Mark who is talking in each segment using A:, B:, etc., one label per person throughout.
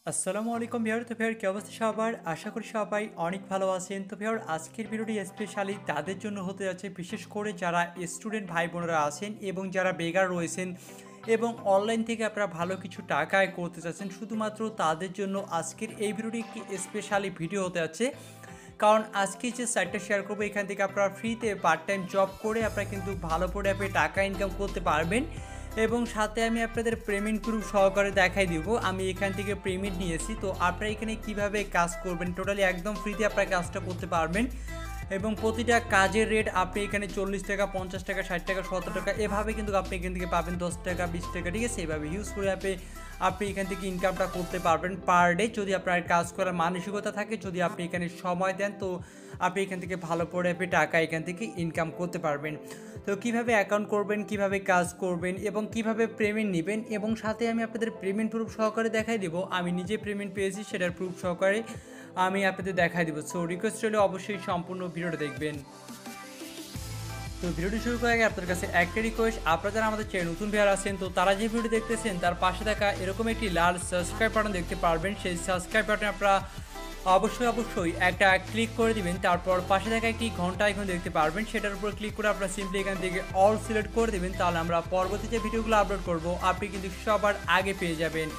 A: আসসালামু আলাইকুম ভিউয়ার। তো ভিউয়ার কি অবস্থা সবার? আশা করি সবাই অনেক ভালো আছেন। তো ভিউয়ার আজকের ভিডিওটি স্পেশালি তাদের জন্য হতে যাচ্ছে, বিশেষ করে যারা স্টুডেন্ট ভাই বোনেরা আছেন এবং যারা বেকার রয়েছেন এবং অনলাইন থেকে আপনারা ভালো কিছু টাকা আয় করতে চাচ্ছেন, শুধুমাত্র তাদের জন্য আজকের এই ভিডিওটি একটি স্পেশালি ভিডিও হতে যাচ্ছে। কারণ আজকে যে সাইটটা শেয়ার করবো, এখান থেকে আপনারা ফ্রিতে পার্ট টাইম জব করে আপনারা কিন্তু ভালো করে আপনি টাকা ইনকাম করতে পারবেন। এবং সাথে আমি আপনাদের পেমেন্ট প্রুফ সহকারে দেখাই দিব। আমি এখান থেকে পেমেন্ট নিয়েছি। তো আপনারা এখানে কিভাবে কাজ করবেন, টোটালি একদম ফ্রিতে আপনারা কাজটা করতে পারবেন। এবং প্রতিটা কাজের রেট আপনি এখানে 40 টাকা, 50 টাকা, 60 টাকা, 70 টাকা এভাবে কিন্তু আপনি এখান থেকে পাবেন। 10 টাকা, 20 টাকা, ঠিক আছে? এইভাবে ইউজ করে আপনি এখান থেকে ইনকামটা করতে পারবেন পার ডে, যদি আপনার কাজ করার মানসিকতা থাকে, যদি আপনি এখানে সময় দেন, তো আপনি এখান থেকে ভালো করে আপনি টাকা এখান থেকে ইনকাম করতে পারবেন। তো কিভাবে অ্যাকাউন্ট করবেন, কিভাবে কাজ করবেন এবং কিভাবে পেমেন্ট নেবেন, এবং সাথে আমি আপনাদের পেমেন্ট প্রুফ সহকারে দেখাই দেবো। আমি নিজে পেমেন্ট পেয়েছি, সেটার প্রুফ সহকারে আমি আপনাদের দেখাই দেবো। সো রিকোয়েস্ট হলে অবশ্যই সম্পূর্ণ ভিডিওটা দেখবেন। তো ভিডিওটি শুরু করার আগে আপনার কাছে একটা রিকোয়েস্ট, আপনারা যারা আমাদের চ্যানেল নতুন ভিউয়ার আছেন, তো তারা যে ভিডিও দেখতেছেন তার পাশে থাকা এরকম একটি লাল সাবস্ক্রাইব বাটন দেখতে পারবেন। সেই সাবস্ক্রাইব বাটনে আপনারা অবশ্যই একটা ক্লিক করে দিবেন। তারপর পাশে থাকা একটি ঘন্টা আইকন দেখতে পারবেন, সেটার উপর ক্লিক করে আপনারা সিম্পলি এখান থেকে অল সিলেক্ট করে দেবেন। তাহলে আমরা পরবর্তী যে ভিডিওগুলো আপলোড করব আপনি কিন্তু সবার আগে পেয়ে যাবেন।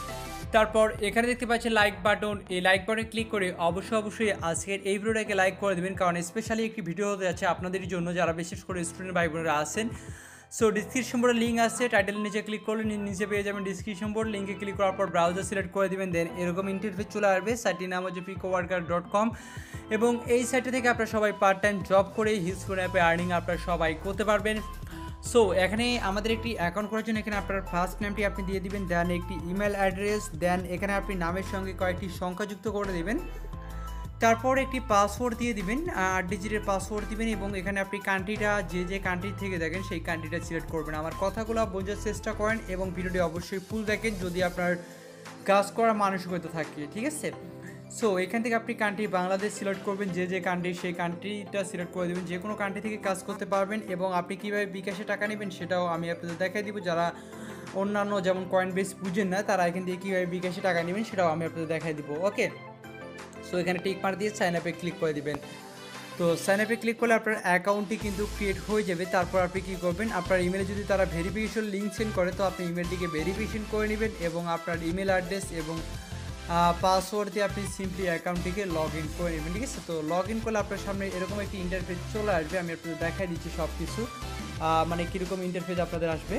A: তারপর এখানে দেখতে পাচ্ছেন লাইক বাটন, এই লাইক বাটনে ক্লিক করে অবশ্যই আজকের এই ভিডিওটাকে লাইক করে দেবেন, কারণ স্পেশালি একটি ভিডিও হতে যাচ্ছে আপনাদের জন্য যারা বিশেষ করে স্টুডেন্ট ভাই বোনেরা আছেন। সো ডিসক্রিপশন বোর্ডে লিঙ্ক আছে, টাইটেলের নিচে ক্লিক করলে নিচে পেয়ে যাবেন ডিসক্রিপশন বোর্ড। লিঙ্কে ক্লিক করার পর ব্রাউজার সিলেক্ট করে দেবেন, দেন এরকম ইন্টারফেস চলে আসবে। সাইটটির নাম হচ্ছে picoworker.com, এবং এই সাইটে থেকে আপনারা সবাই পার্ট টাইম জব করে হিউজফুল অ্যাপে আর্নিং আপনারা সবাই করতে পারবেন। সো এখানে আমাদের একটি অ্যাকাউন্ট করার জন্য এখানে আপনার ফার্স্ট নেমটি আপনি দিয়ে দিবেন, দেন একটি ইমেল অ্যাড্রেস, দেন এখানে আপনি নামের সঙ্গে কয়েকটি সংখ্যা যুক্ত করে দেবেন। তারপর একটি পাসওয়ার্ড দিয়ে দিবেন, 8 ডিজিটের পাসওয়ার্ড দিবেন, এবং এখানে আপনি কান্ট্রিটা যে কান্ট্রি থেকে দেখেন সেই কান্ট্রিটা সিলেক্ট করবেন। আমার কথাগুলো বোঝার চেষ্টা করেন এবং ভিডিওটি অবশ্যই ফুল দেখেন যদি আপনার কাজ করার মানসিকতা থাকে, ঠিক আছে? সো এখান থেকে আপনি কান্ট্রি বাংলাদেশ সিলেক্ট করবেন, যে কান্ট্রি সেই কান্ট্রিটা সিলেক্ট করে দেবেন। যে কোনো কান্ট্রি থেকে কাজ করতে পারবেন, এবং আপনি কীভাবে বিকাশে টাকা নেবেন সেটাও আমি আপনাদের দেখাই দিব। যারা অন্যান্য যেমন কয়েন বেস বুঝেন না, তারা এখান থেকে কীভাবে বিকাশে টাকা নেবেন সেটাও আমি আপনাদের দেখাই দিব। ওকে, সো এখানে টিক মার দিয়ে সাইন আপে ক্লিক করে দিবেন। তো সাইন আপে ক্লিক করলে আপনার অ্যাকাউন্টটি কিন্তু ক্রিয়েট হয়ে যাবে। তারপর আপনি কী করবেন, আপনার ইমেলে যদি তারা ভেরিফিকেশন লিঙ্ক সেন্ড করে, তো আপনি ইমেলটিকে ভেরিফিকেশন করে নেবেন, এবং আপনার ইমেল অ্যাড্রেস এবং পাসওয়ার্ড দিয়ে আপনি সিম্পলি অ্যাকাউন্টটিকে লগ ইন করে নেবেন, ঠিক আছে? তো লগ ইন করলে আপনার সামনে এরকম একটি ইন্টারফেস চলে আসবে। আমি আপনাদের দেখাই দিচ্ছি সব কিছু, মানে কীরকম ইন্টারফেস আপনাদের আসবে।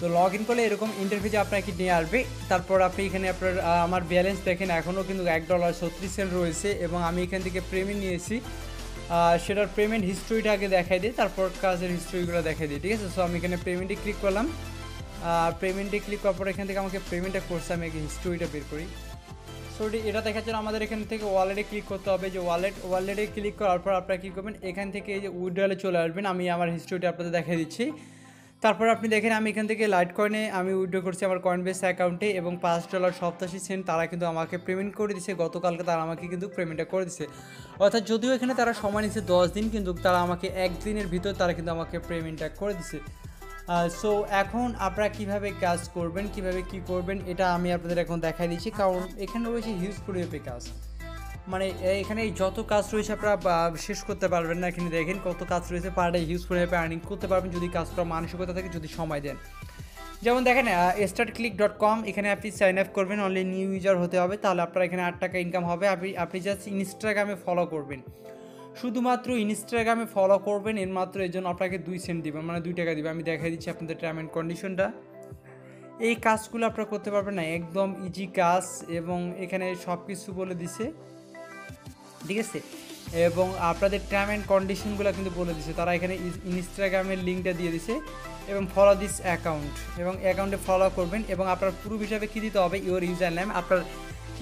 A: তো লগ ইন করলে এরকম ইন্টারফেসে আপনাকে নিয়ে আসবে। তারপর আপনি এখানে আপনার আমার ব্যালেন্স দেখেন, এখনও কিন্তু $1.36 রয়েছে, এবং আমি এখান থেকে পেমেন্ট নিয়েছি। সেটার পেমেন্ট হিস্ট্রিটা আগে দেখাই দিই, তারপর কাজের হিস্ট্রিগুলো দেখাই দিই, ঠিক আছে? সো আমি এখানে পেমেন্টে ক্লিক করলাম। পেমেন্টে ক্লিক করার পর এখান থেকে আমাকে পেমেন্টটা করছে, আমি আগে হিস্ট্রিটা বের করি। সো এটা দেখার জন্য আমাদের এখান থেকে ওয়ালেটে ক্লিক করতে হবে। যে ওয়ালেটে ক্লিক করার পর আপনারা কী করবেন, এখান থেকে এই যে উইথড্রলে চলে আসবেন। আমি আমার হিস্ট্রিটা আপনাদের দেখাই দিচ্ছি। তারপর আপনি দেখেন আমি এখান থেকে লাইট কয়েনে আমি উইথড্র করছি আমার কয়েনবেস অ্যাকাউন্টে, এবং $5.87 তারা কিন্তু আমাকে পেমেন্ট করে দিছে। গতকালকে তারা আমাকে কিন্তু পেমেন্টটা করে দিছে। অর্থাৎ যদিও এখানে তারা সময় নিচ্ছে 10 দিন, কিন্তু তারা আমাকে 1 দিনের ভিতর তারা কিন্তু আমাকে পেমেন্টটা করে দিছে। সো এখন আপনারা কীভাবে কাজ করবেন, কিভাবে কি করবেন, এটা আমি আপনাদের এখন দেখাই দিচ্ছি। কারণ এখানে রয়েছে হিউজফুল অ্যাপে কাজ, মানে এখানে যত কাজ রয়েছে আপনারা শেষ করতে পারবেন না। এখানে দেখেন কত কাজ রয়েছে, পার ডে হিউজফুল অ্যাপে আর্নিং করতে পারবেন যদি কাজ করার মানসিকতা থাকে, যদি সময় দেন। যেমন দেখেন startclick.com, এখানে আপনি সাইন আপ করবেন, অনলি নিউ ইউজার হতে হবে, তাহলে আপনার এখানে 8 টাকা ইনকাম হবে। আপনি জাস্ট ইনস্টাগ্রামে ফলো করবেন, শুধুমাত্র ইনস্টাগ্রামে ফলো করবেন, এর জন্য আপনাকে 2 সেন্ট দিবেন, মানে 2 টাকা দিবেন। আমি দেখাই দিচ্ছি আপনাদের টার্ম অ্যান্ড কন্ডিশনটা। এই কাজগুলো আপনারা করতে পারবেন না, একদম ইজি কাজ, এবং এখানে সব কিছু বলে দিছে, ঠিক আছে? এবং আপনাদের টার্ম অ্যান্ড কন্ডিশনগুলো কিন্তু বলে দিছে তারা। এখানে ইনস্টাগ্রামের লিঙ্কটা দিয়ে দিছে, এবং ফলো দিস অ্যাকাউন্ট, এবং অ্যাকাউন্টে ফলো করবেন। এবং আপনার পুরো হিসাবে কী দিতে হবে, ইউর ইউজার নেম, আপনার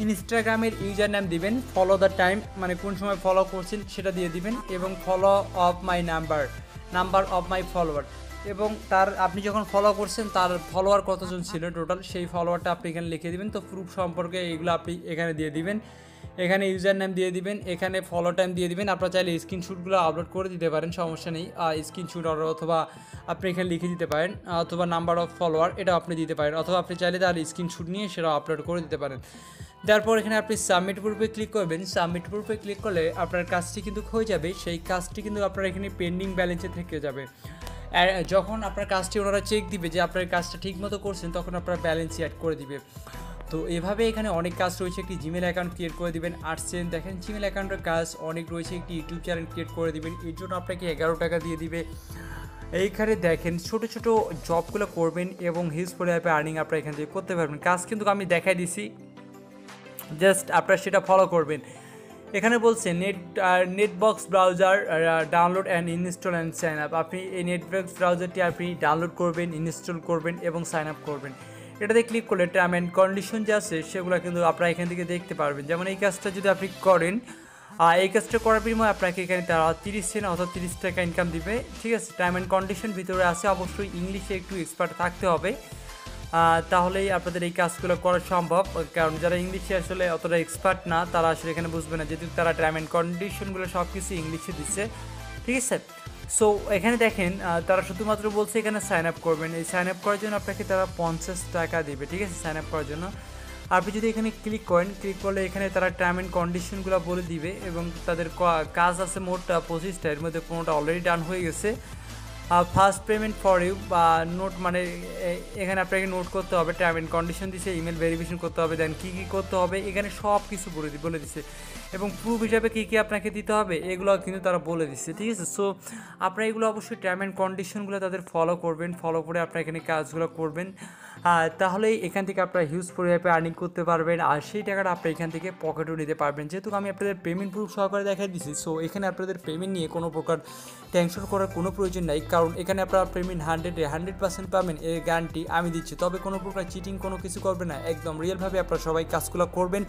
A: ইনস্টাগ্রামের ইউজার নেম দিবেন, ফলো দ্য টাইম, মানে কোন সময় ফলো করছেন সেটা দিয়ে দিবেন, এবং follow of my number of my follower, এবং তার আপনি যখন ফলো করছেন তার ফলোয়ার কতজন ছিল টোটাল, সেই ফলোয়ারটা আপনি এখানে লিখে দিবেন। তো প্রুফ সম্পর্কে এইগুলো আপনি এখানে দিয়ে দিবেন, এখানে ইউজার নেম দিয়ে দিবেন, এখানে ফলো টাইম দিয়ে দিবেন। আপনারা চাইলে স্ক্রিনশটগুলো আপলোড করে দিতে পারেন, সমস্যা নেই। স্ক্রিনশট অথবা আপনি এখানে লিখে দিতে পারেন, অথবা নাম্বার অফ ফলোয়ার এটাও আপনি দিতে পারেন, অথবা আপনি চাইলে তার স্ক্রিনশট নিয়ে সেটাও আপলোড করে দিতে পারেন। তারপর এখানে আপনি সাবমিট প্রুফে ক্লিক করবেন। সাবমিট প্রুফে ক্লিক করলে আপনার কাজটি কিন্তু হয়ে যাবে। সেই কাজটি কিন্তু আপনার এখানে পেন্ডিং ব্যালেন্সে থেকে যাবে। যখন আপনার কাজটি ওনারা চেক দিবে যে আপনার কাজটা ঠিকমতো করছেন, তখন আপনার ব্যালেন্স অ্যাড করে দিবে। তো এভাবে এখানে অনেক কাজ রয়েছে। একটি জিমেল অ্যাকাউন্ট ক্রিয়েট করে দিবেন, আসছেন দেখেন জিমেল অ্যাকাউন্টের কাজ অনেক রয়েছে। একটি ইউটিউব চ্যানেল ক্রিয়েট করে দিবেন, এর জন্য আপনাকে 11 টাকা দিয়ে দিবে। এইখানে দেখেন ছোটো ছোটো জবগুলো করবেন এবং হিউজ পরিমাণে আর্নিং আপনারা এখান থেকে করতে পারবেন। কাজ কিন্তু আমি দেখাই দিছি, জাস্ট আপনারা সেটা ফলো করবেন। এখানে বলছে Netbox browser download and install and sign up. আপনি এই নেটবক্স ব্রাউজারটি আপনি ডাউনলোড করবেন, ইনস্টল করবেন এবং সাইন আপ করবেন। এটাতে ক্লিক করলে টার্ম অ্যান্ড কন্ডিশন যে আছে সেগুলো কিন্তু আপনারা এখান থেকে দেখতে পারবেন। যেমন এই কাজটা যদি আপনি করেন, এই কাজটা করার বিনিময়ে আপনাকে এখানে তারা 30 সেন্ট অথবা 30 টাকা ইনকাম দিবে, ঠিক আছে। টার্ম অ্যান্ড কন্ডিশন ভিতরে আছে, অবশ্যই ইংলিশে একটু এক্সপার্ট থাকতে হবে, তাহলেই আপনাদের এই কাজগুলো করা সম্ভব। কারণ যারা ইংলিশে আসলে অতটা এক্সপার্ট না, তারা আসলে এখানে বুঝবে না, যেহেতু তারা টার্ম অ্যান্ড কন্ডিশনগুলো সব কিছু ইংলিশে দিচ্ছে, ঠিক আছে। সো এখানে দেখেন তারা শুধুমাত্র বলছে এখানে সাইন আপ করবেন। এই সাইন আপ করার জন্য আপনাকে তারা 50 টাকা দেবে, ঠিক আছে, সাইন আপ করার জন্য। আপনি যদি এখানে ক্লিক করেন, ক্লিক করলে এখানে তারা টার্ম অ্যান্ড কন্ডিশনগুলো বলে দিবে এবং তাদের কাজ আছে মোট 25টা, এর মধ্যে 15টা অলরেডি ডান হয়ে গেছে। ফার্স্ট পেমেন্ট ফর ইউ বা নোট, মানে এখানে আপনাকে নোট করতে হবে, টার্ম অ্যান্ড কন্ডিশন দিছে, ইমেল ভেরিফিকেশন করতে হবে, দেন কী কী করতে হবে এখানে সব কিছু বলে দিছে এবং প্রুফ হিসাবে কী কী আপনাকে দিতে হবে এগুলো কিন্তু তারা বলে দিচ্ছে, ঠিক আছে। সো আপনারা এগুলো অবশ্যই টার্ম অ্যান্ড কন্ডিশনগুলো তাদের ফলো করবেন, ফলো করে আপনারা এখানে কাজগুলো করবেন, তাহলেই এখান থেকে আপনারা হিউজ পরিমাণে আর্নিং করতে পারবেন। আর সেই টাকাটা আপনি এখান থেকে পকেটও নিতে পারবেন। যেহেতু আমি আপনাদের পেমেন্ট প্রুফ সহকারে দেখাই দিচ্ছি, সো এখানে আপনাদের পেমেন্ট নিয়ে কোনো প্রকার টেনশন করার কোনো প্রয়োজন নাই, কারণ এখানে আপনারা পেমেন্ট 100% পাবেন, এর গ্যারান্টি আমি দিচ্ছি। তবে কোনো প্রকার চিটিং কোনো কিছু করবে না, একদম রিয়েলভাবে আপনারা সবাই কাজগুলো করবেন,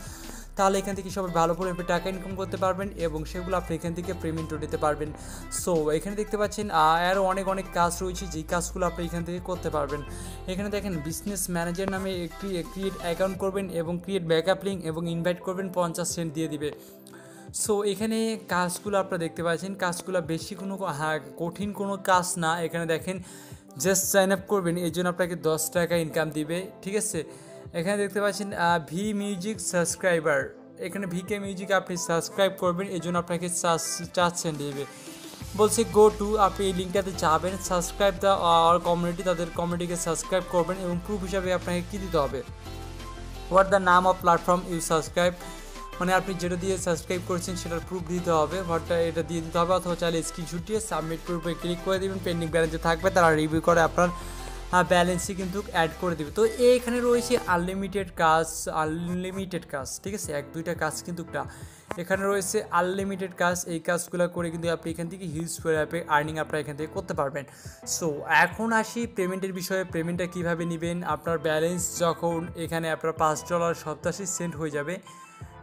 A: তাহলে এখান থেকে সবাই ভালো পরিমাণে টাকা ইনকাম করতে পারবেন এবং সেগুলো আপনি এখান থেকে পেমেন্টও নিতে পারবেন। সো এখানে দেখতে পাচ্ছেন আরও অনেক কাজ রয়েছে, যেই কাজগুলো আপনি এখান থেকে করতে পারবেন। এখানে দেখেন বিজনেস ম্যানেজার নামে একটি ক্রিয়েট অ্যাকাউন্ট করবেন এবং ক্রিয়েট ব্যাকআপ লিঙ্ক এবং ইনভাইট করবেন, 50 সেন্ট দিয়ে দিবে। সো এখানে কাজগুলো আপনারা দেখতে পাচ্ছেন, কাজগুলো বেশি কোনো কঠিন কোনো কাজ না। এখানে দেখেন জাস্ট সাইন আপ করবেন, এই জন্য আপনাকে 10 টাকা ইনকাম দিবে, ঠিক আছে। এখানে দেখতে পাচ্ছেন ভি মিউজিক সাবস্ক্রাইবার, এখানে ভিকে মিউজিক আপনি সাবস্ক্রাইব করবেন, এই জন্য আপনাকে 4 সেন্ট দেবে। বলছে গো টু, আপনি এই লিঙ্কটাতে যাবেন, সাবস্ক্রাইব দ্য আর কমিউনিটি, তাদের কমিউনিটিকে সাবস্ক্রাইব করবেন এবং প্রুফ হিসাবে আপনাকে কী দিতে হবে, হোয়াট দ্য নাম অফ প্ল্যাটফর্ম ইউ সাবস্ক্রাইব, মানে আপনি যেটা দিয়ে সাবস্ক্রাইব করেছেন সেটার প্রুফ দিতে হবে, হোয়াটটা এটা দিয়ে দিতে হবে, অথবা চাইলে স্ক্রিনশট দিয়ে সাবমিট প্রুফে ক্লিক করে দেবেন। পেন্ডিং ব্যালেন্সে থাকবে, তারা রিভিউ করে আপনার ব্যালেন্সই কিন্তু অ্যাড করে দেবে। তো এইখানে রয়েছে আনলিমিটেড কাজ, ঠিক আছে, 1-2টা কাজ কিন্তু না, এখানে রয়েছে আনলিমিটেড কাজ। এই কাজগুলো করে কিন্তু আপনি এখান থেকে হিউজ পরিমাণে আর্নিং আপনারা এখান থেকে করতে পারবেন। সো এখন আসি পেমেন্টের বিষয়ে। পেমেন্টটা কীভাবে নেবেন, আপনার ব্যালেন্স যখন এখানে আপনার $5.87 হয়ে যাবে,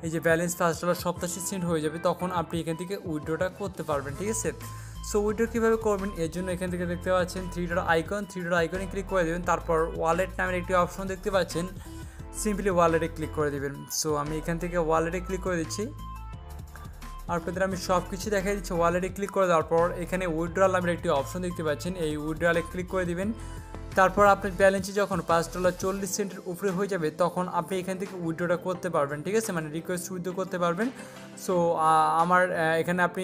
A: এই যে ব্যালেন্স $5.87 হয়ে যাবে, তখন আপনি এখান থেকে উইথড্রটা করতে পারবেন, ঠিক আছে। সো উইথড্র কীভাবে করবেন, এর জন্য এখান থেকে দেখতে পাচ্ছেন 3 ডট আইকনে ক্লিক করে দেবেন, তারপর ওয়ালেট নামের একটি অপশন দেখতে পাচ্ছেন, সিম্পলি ওয়ালেটে ক্লিক করে দেবেন। সো আমি এখান থেকে ওয়ালেটে ক্লিক করে দিচ্ছি, আপনাদের আমি সব কিছু দেখাই দিচ্ছি। ওয়ালেটে ক্লিক করে দেওয়ার পর এখানে উইথড্রল নামের একটি অপশন দেখতে পাচ্ছেন, এই উইথড্রলে ক্লিক করে দিবেন। তারপর আপনার ব্যালেন্সে যখন $5.40 উপরে হয়ে যাবে, তখন আপনি এখান থেকে উইথড্রটা করতে পারবেন, ঠিক আছে, মানে রিকোয়েস্ট উইথড্র করতে পারবেন। সো আমার এখানে আপনি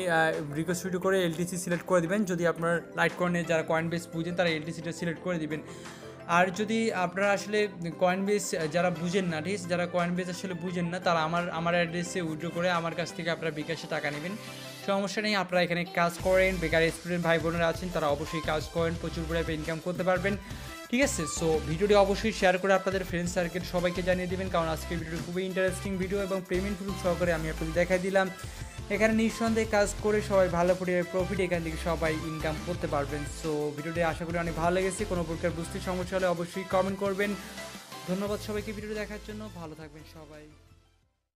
A: রিকোয়েস্ট উইথড্র করে এলটিসি সিলেক্ট করে দিবেন। যদি আপনার লাইট কয়েনে যারা কয়েন বেস বুঝেন তারা এলটিসিটা সিলেক্ট করে দিবেন। আর যদি আপনারা আসলে কয়েন বেস যারা বুঝেন না, ঠিক আছে, যারা কয়েন বেস আসলে বুঝেন না, তারা আমার অ্যাড্রেসে উইথড্র করে আমার কাছ থেকে আপনারা বিকাশে টাকা নেবেন, সমস্যা নেই। আপনারা এখানে কাজ করেন, বেকার স্টুডেন্ট ভাই বোনেরা আছেন, তারা অবশ্যই কাজ করেন, প্রচুর পরিমাণে ইনকাম করতে পারবেন, ঠিক আছে। সো ভিডিওটি অবশ্যই শেয়ার করে আপনাদের ফ্রেন্ড সার্কেল সবাইকে জানিয়ে দেবেন, কারণ আজকের ভিডিওটি খুবই ইন্টারেস্টিং ভিডিও এবং পেমেন্ট প্রুফ সহকারে আমি আপনাদের দেখাই দিলাম। এখানে নিঃসন্দেহে কাজ করে সবাই ভালো পরিমাণে প্রফিট এখান থেকে সবাই ইনকাম করতে পারবেন। সো ভিডিওটি আশা করি অনেক ভালো লেগেছে। কোনো প্রকার বুঝতে সমস্যা হলে অবশ্যই কমেন্ট করবেন। ধন্যবাদ সবাইকে ভিডিওটি দেখার জন্য, ভালো থাকবেন সবাই।